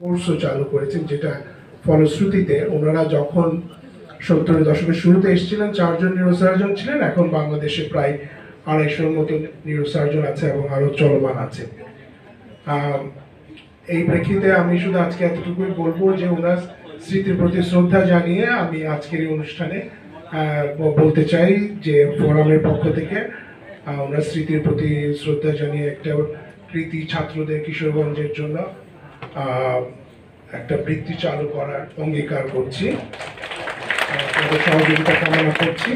কোর্সও চালু করেছেন, যেটা ফলশ্রুতিতে ওনারা যখন 70-এর দশকের শুরুতে এসেছিলেন 4 জন নিউরোসার্জন ছিলেন, এখন বাংলাদেশে প্রায় 250-র মতো নিউরোসার্জন আছে এবং আরও চলমান আছে। এই প্রেক্ষিতে আমি শুধু আজকে এতটুকুই বলবো যে ওনার স্মৃতির প্রতি শ্রদ্ধা জানিয়ে আমি আজকের এই অনুষ্ঠানে বলতে চাই যে ফোরামের পক্ষ থেকে ওনার স্মৃতির প্রতি শ্রদ্ধা জানিয়ে একটা কৃতি ছাত্রদের কিশোরগঞ্জের জন্য একটা বৃত্তি চালু করার অঙ্গীকার করছি, সহযোগিতা কামনা করছি।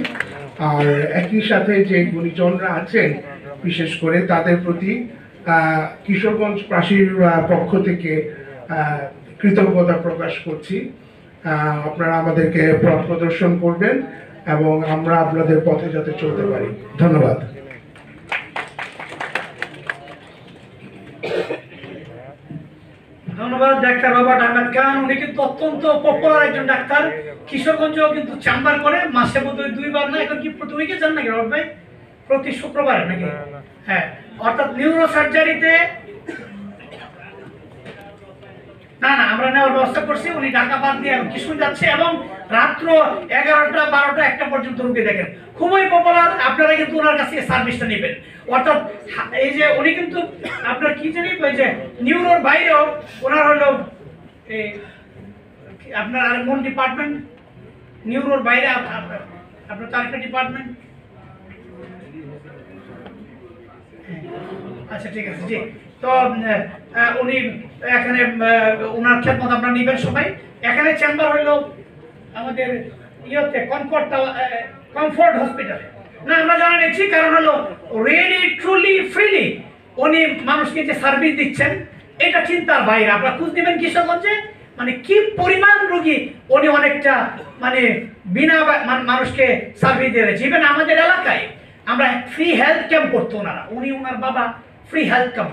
আর একই সাথে যে গুণীজনরা আছেন বিশেষ করে তাদের প্রতি কিশোরগঞ্জ প্রাচীর পক্ষ থেকে কৃতজ্ঞতা প্রকাশ করছি। আপনারা আমাদেরকে পথ প্রদর্শন করবেন এবং আমরা আপনাদের পথে যাতে চলতে পারি। ধন্যবাদ। ধন্যবাদ ডাক্তার রবার্ট আহমেদ খান। উনি কিন্তু অত্যন্ত পপুলার একজন ডাক্তার। কিশোরগঞ্জেও কিন্তু চেম্বার করে, মাসে বোধহয় 2 বার না, এখন কি প্রতি উইকে যান নাকি রবার্ট ভাই? প্রতি শুক্রবার নাকি? হ্যাঁ, অর্থাৎ নিউরো সার্জারিতে না আমরা নেওয়ার ব্যবস্থা করছি। উনি ঢাকা বাদ দিয়ে কিশোর যাচ্ছে এবং রাত্র 11টা 12টা 1টা পর্যন্ত রুগী দেখেন। খুবই পপুলার। আপনারা কিন্তু ওনার কাছে সার্ভিসটা নেবেন। অর্থাৎ এই যে উনি কিন্তু আপনার কি জানি ওই যে নিউরোর বাইরেও ওনার হলো আপনার আর কোন ডিপার্টমেন্ট? নিউরোর বাইরে আপনার তার একটা ডিপার্টমেন্ট। আচ্ছা ঠিক আছে জি। তো উনি এখানে ওনার খেদমত আপনারা নেবেন সবাই। এখানে চেম্বার হইলো আমাদের ইয়েতে কমফোর্ট হসপিটালে। না আমরা জানা নিচ্ছি, কারণ হলো রিয়েলি ট্রুলি ফ্রিলি উনি মানুষকে যে সার্ভিস দিচ্ছেন এটা চিন্তার বাইরে। আপনারা খোঁজ নেবেন কিশোরগঞ্জে মানে কি পরিমাণ রোগী উনি অনেকটা মানে বিনা মানুষকে সার্ভিস দিয়ে দিয়েছে। ইভেন আমাদের এলাকায় আমরা ফ্রি হেলথ ক্যাম্প করতো ওনারা, ওনার বাবা ফ্রি হেলথ ক্যাম্প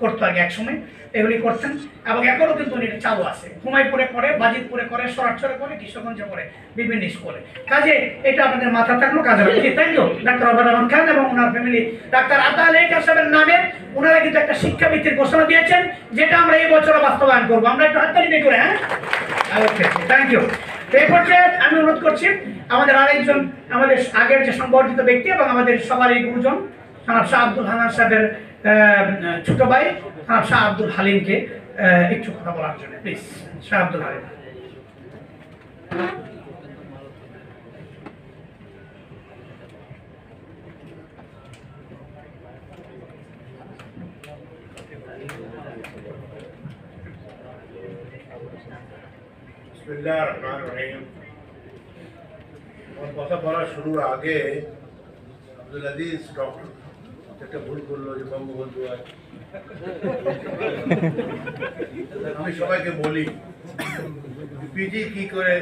করতো আগে এক সময়, এগুলি করতেন এবং এখনো কিন্তু উনি চালু আছে। হুমায়পুরে করে, বাজিতপুরে করে, সরাসরি করে, কিশোরগঞ্জে করে, বিভিন্ন স্কুলে। কাজে এটা আপনাদের মাথা থাকলো কাজে। Thank you doctor Robert Ahmed Khan এবং ওনার ফ্যামিলি। ডাক্তার আতা আলী সাহেবের নামে ওনারা কিন্তু একটা শিক্ষাবৃত্তির ঘোষণা দিয়েছেন, যেটা আমরা এই বছর বাস্তবায়ন করবো। আমরা একটু হাততালি করে। হ্যাঁ ওকে, থ্যাংক ইউ। এই পর্যায়ে আমি অনুরোধ করছি আমাদের আরেকজন, আমাদের আগের যে সংবর্ধিত ব্যক্তি এবং আমাদের সবারই গুরুজন জনাব শাহ আব্দুল হান্নান সাহেবের ছোট ভাই জনাব শাহ আব্দুল হালিমকে একটু কথা বলার জন্য প্লিজ। শাহ আব্দুল হালিম। বিসমিল্লাহির রহমানির রহিম। আমার কথা বলা শুরুর আগে আব্দুল আজিজ ডক্টর একটা ভুল করলো যে বঙ্গবন্ধু আর আমি সবাইকে বলি পিজি কি করে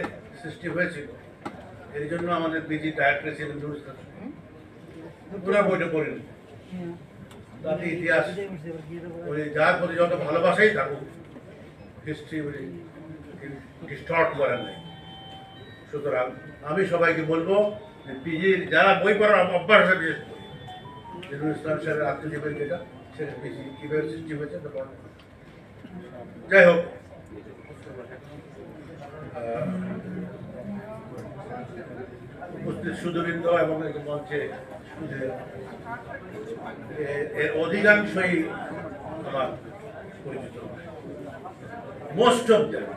সৃষ্টি হয়েছিল, এর জন্য আমাদের পিজি ডাইরেক্টর ছিলেন পুরো বইটা পড়েন, তাতে ইতিহাস ওই যার প্রতি যত ভালোবাসাই থাকুক হিস্ট্রি ডিস্টর্ট করেন নাই। সুতরাং আমি সবাইকে বলবো যে পিজির যারা বই পড়ার অভ্যাস আছে, বিশেষ করে নজরুল ইসলাম সাহেবের আত্মজীবনী যেটা, সেটা পিজি কীভাবে সৃষ্টি হয়েছে। যাই হোক, উপস্থিত সুধবৃন্দ এবং মঞ্চে এর অধিকাংশই আমার পরিচিত, মোস্ট অফ দ্যাম।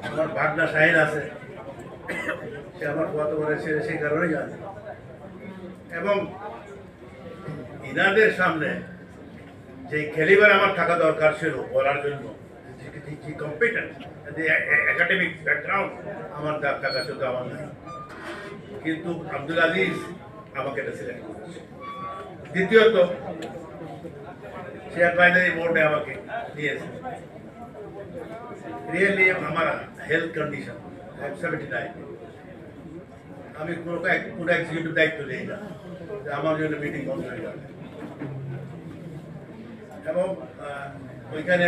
আমার ভাগনা শাহিন আছে, সে আমার কত বলেছে সেই কারণে জানে। এবং ইনাদের সামনে যে ক্যালিবার আমার থাকা দরকার ছিল বলার জন্য, যে কম্পিটেন্স, যে একাডেমিক ব্যাকগ্রাউন্ড আমার থাকা শুধু আমার নাই, কিন্তু আব্দুল আজিজ আমাকে এটা সিলেক্ট করেছে। দ্বিতীয়ত সে অ্যাডভাইজারি বোর্ডে আমাকে দিয়েছে। রিয়েলি আমার হেলথ কন্ডিশন 79, আমি কোনো এক্সিকিউটিভ দায়িত্ব দিই না, আমার জন্য মিটিং বন্ধ হয়ে যাবে। এবং ওইখানে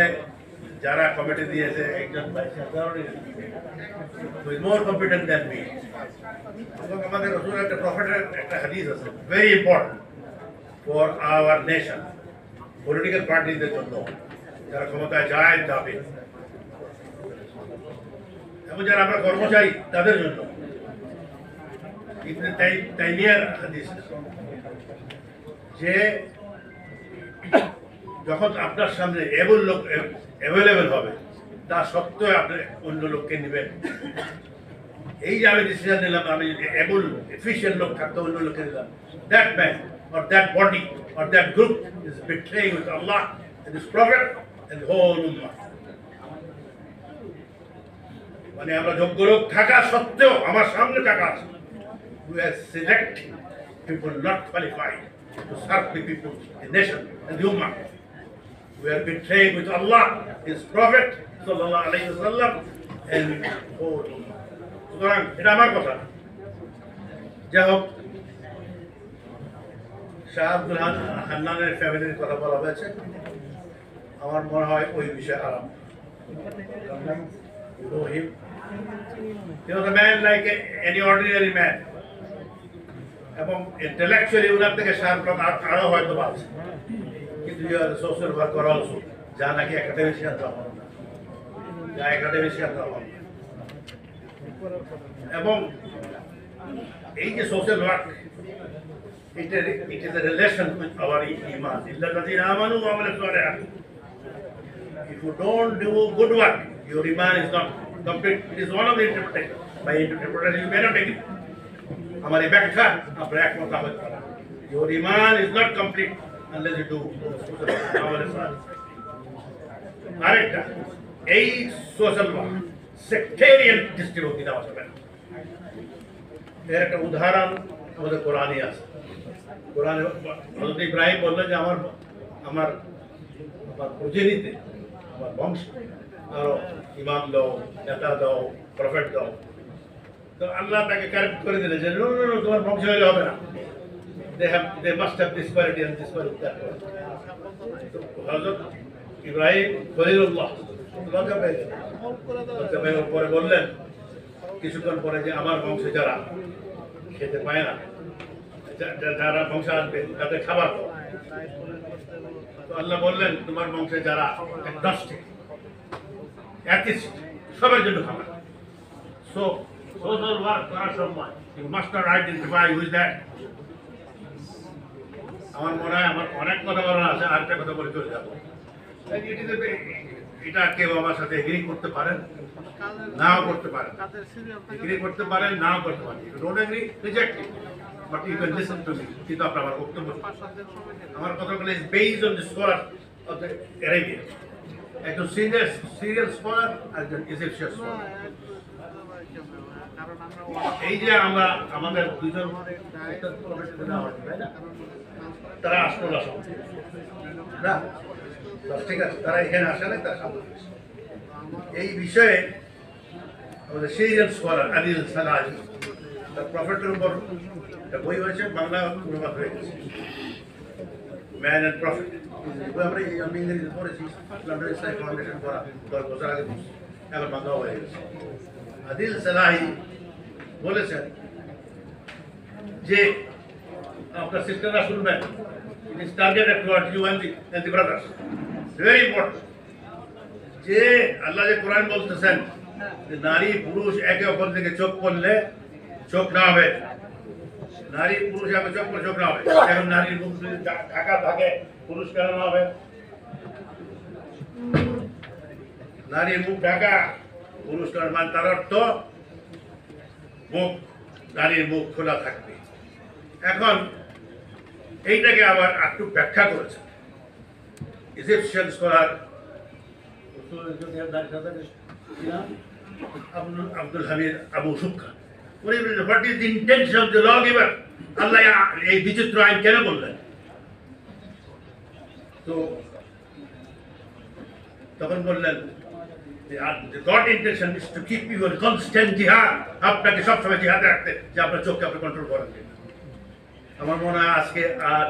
যারা কমিটি দিয়েছে একজন মোর কম্পিটেন্ট দ্যান মি। এবং আমাদের রসুল একটা প্রফেটের একটা হাদিস আছে, very important, for our nation, political পার্টিদের জন্য যারা ক্ষমতায় যায় যাবে, এবং যারা আমরা কর্মচারী তাদের জন্য। ইবনে তাইমিয়ার হাদিস যে যখন আপনার সামনে এবল লোক অ্যাভেলেবেল হবে তা সত্ত্বেও আপনি অন্য লোককে নেবেন। এই যে আমি ডিসিশন নিলাম, আমি যদি এবল এফিশিয়েন্ট লোক থাকতে অন্য লোককে নিলাম, that man or that body or that group is betraying with Allah and His Prophet and the whole ummah. মানে আমরা যোগ্য লোক থাকা সত্ত্বেও আমার সামনে টাকা আছে, we are selecting people not qualified to serve the people, the nation and the ummah. We are betraying with Allah, His Prophet sallallahu alaihi wasallam and the whole ummah. সুতরাং এটা আমার কথা। যাই হোক, শাহ আব্দুল হান্নানের ফ্যামিলির কথা বলা হয়েছে, আমার মনে হয় ওই বিষয়ে আরাম। He was a man like any ordinary man, এবং intellectually উনার থেকে শার্প আরো হয়তো আছে, কিন্তু সোশ্যাল ওয়ার্কার অলসো, যা নাকি একাডেমিশিয়ান হন না, যা একাডেমিশিয়ান হন। এবং এই যে social work, it is a relation with our iman. If you don't do good work, your iman is not complete. It is one of the interpretation. By interpretation, you may not agree. हमारी व्याख्या अपने एकमत आबद करा। Your iman is not complete unless you do हमारे साथ। आरेखटा, এই social work, sectarian distribution की दावत है। এর একটা উদাহরণ আমাদের কোরআনে আছে। কোরআনে হযরত ইব্রাহিম বললেন যে আমার প্রজেনিতে, আমার বংশ আরো ইমাম দাও, নেতা দাও, প্রফেট দাও। তো আল্লাহ তাকে কারেক্ট করে দিলেন যে নো, তোমার বংশ হলে হবে না, they must have this quality and this quality, that quality. তো হযরত ইব্রাহিম খলিলুল্লাহ লজ্জা পেয়ে গেলেন। লজ্জা পেয়ে পরে বললেন কিছুক্ষণ পরে যে আমার বংশে যারা খেতে পায় না, যারা বংশ আসবে তাদের খাবার দাও। তো আল্লাহ বললেন তোমার বংশে যারা অ্যাগনস্টিক, অ্যাথিস্ট, সবার জন্য খাবার। সো সোশ্যাল ওয়ার্ক করার সময় you must not identify with that. আমার মনে হয় আমার অনেক কথা বলার আছে, আরেকটা কথা বলে চলে যাবো। এটা কেউ আমার সাথে এগ্রি করতে পারেন, নাও করতে পারেন, এগ্রি করতে পারেন, নাও করতে পারেন। Don't agree, reject it, but you can listen to me. কিন্তু আপনার আমার বক্তব্য, আমার কথাগুলো is based on the scholar of the Arabian, একজন সিরিয়াল স্কলার, একজন ইজিপশিয়ান স্কলার। এই যে আমরা আমাদের দুজন তারা আসলো না, ঠিক আছে, তারা এখানে আসে না, তার সামনে এই বিষয়ে আমাদের সিরিয়াল স্কলার আদিল সালাহি তার প্রফেটের উপর একটা বই হয়েছে, বাংলা অনুবাদ হয়ে গেছে, ম্যান অ্যান্ড প্রফেট। আমরা আমি ইংরেজিতে পড়েছি, লন্ডন ইসলামিক ফাউন্ডেশন করা 10 বছর আগে, এখন বাংলা হয়ে গেছে। আদিল সালাহি বলেছেন যে আপনার সিস্টাররা শুনবেন, it is targeted towards you and the brothers. It's very important. যে আল্লাহ যে কোরআন বলতেছেন যে নারী পুরুষ একে অপর থেকে চোখ করলে চোখ না হবে, নারী পুরুষ একে চোখ করলে চোখ না হবে। এখন নারীর মুখ যদি ঢাকা থাকে, পুরুষ কেন না হবে? নারীর মুখ ঢাকা, পুরুষ কেন, মানে তার অর্থ মুখ, নারীর মুখ খোলা থাকবে। এখন এইটাকে আবার একটু ব্যাখ্যা করেছে Egyptian scholar Abdul Hamid Abu Sukka. What is the intention of the law giver? আল্লাহ এই বিচিত্র আইন কেন বললেন? তো তখন বললেন God intention is to keep you in constant জিহাদ, আপনাকে সবসময় জিহাদে রাখতে, যে আপনার চোখকে আপনি কন্ট্রোল করেন। আমার মনে হয় আজকে আর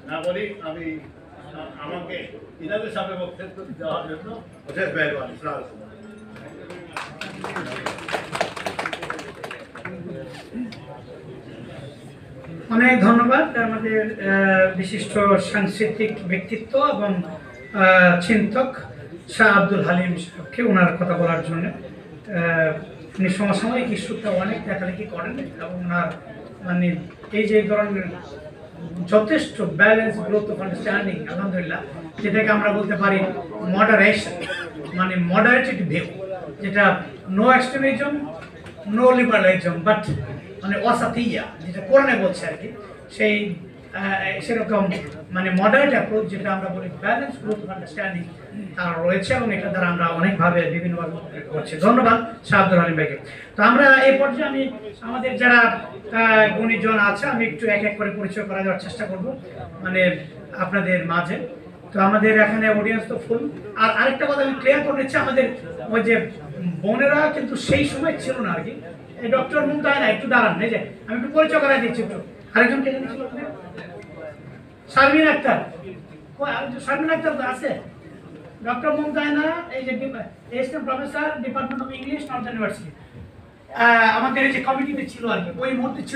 না বলি, আমি আমাকে ইনাদের সামনে বক্তব্য দেওয়ার জন্য অশেষ মেহরবানি। অনেক ধন্যবাদ আমাদের বিশিষ্ট সাংস্কৃতিক ব্যক্তিত্ব এবং চিন্তক শাহ আব্দুল হালিম সাহেবকে ওনার কথা বলার জন্য। উনি সমসাময়িক ইস্যুটা অনেক লেখালেখি করেন এবং ওনার মানে এই যে ধরনের যথেষ্ট ব্যালেন্স গ্রোথ অফ আন্ডারস্ট্যান্ডিং আলহামদুলিল্লাহ, যেটাকে আমরা বলতে পারি মডারেশন, মানে মডারেটেড ভিউ, যেটা no extremism no liberalism but মানে অসাতিয়া, যেটা কোরআনে বলছে আর কি, সেই সেরকম মানে মডারেট অ্যাপ্রোচ যেটা আমরা বলি ব্যালেন্স গ্রোথ অফ আন্ডারস্ট্যান্ডিং তার রয়েছে এবং এটা দ্বারা আমরা অনেকভাবে বিভিন্নভাবে করছি। ধন্যবাদ শাহ আব্দুল হালিম ভাইকে। তো আমরা এই পর্যায়ে আমি আমাদের যারা গুণীজন আছে আমি একটু এক এক করে পরিচয় করা যাওয়ার চেষ্টা করব মানে আপনাদের মাঝে। তো আমাদের এখানে অডিয়েন্স তো ফুল। আর আরেকটা কথা আমি ক্লিয়ার করে নিচ্ছি, আমাদের ওই যে বোনেরা কিন্তু সেই সময় ছিল না আর কি। এই ডক্টর মুমতাহিনা একটু দাঁড়ান, এই যে আমি একটু পরিচয় করাই দিচ্ছি একটু। আরেকজন কে জানি ছিল শারমিন আক্তার, শারমিন আক্তার তো আছে। ডক্টর মুমতাহিনা এই যে assistant professor department of English north university আমাদের এই যে কমিটিতে ছিল আর কি, ওই মুহূর্তে ছিল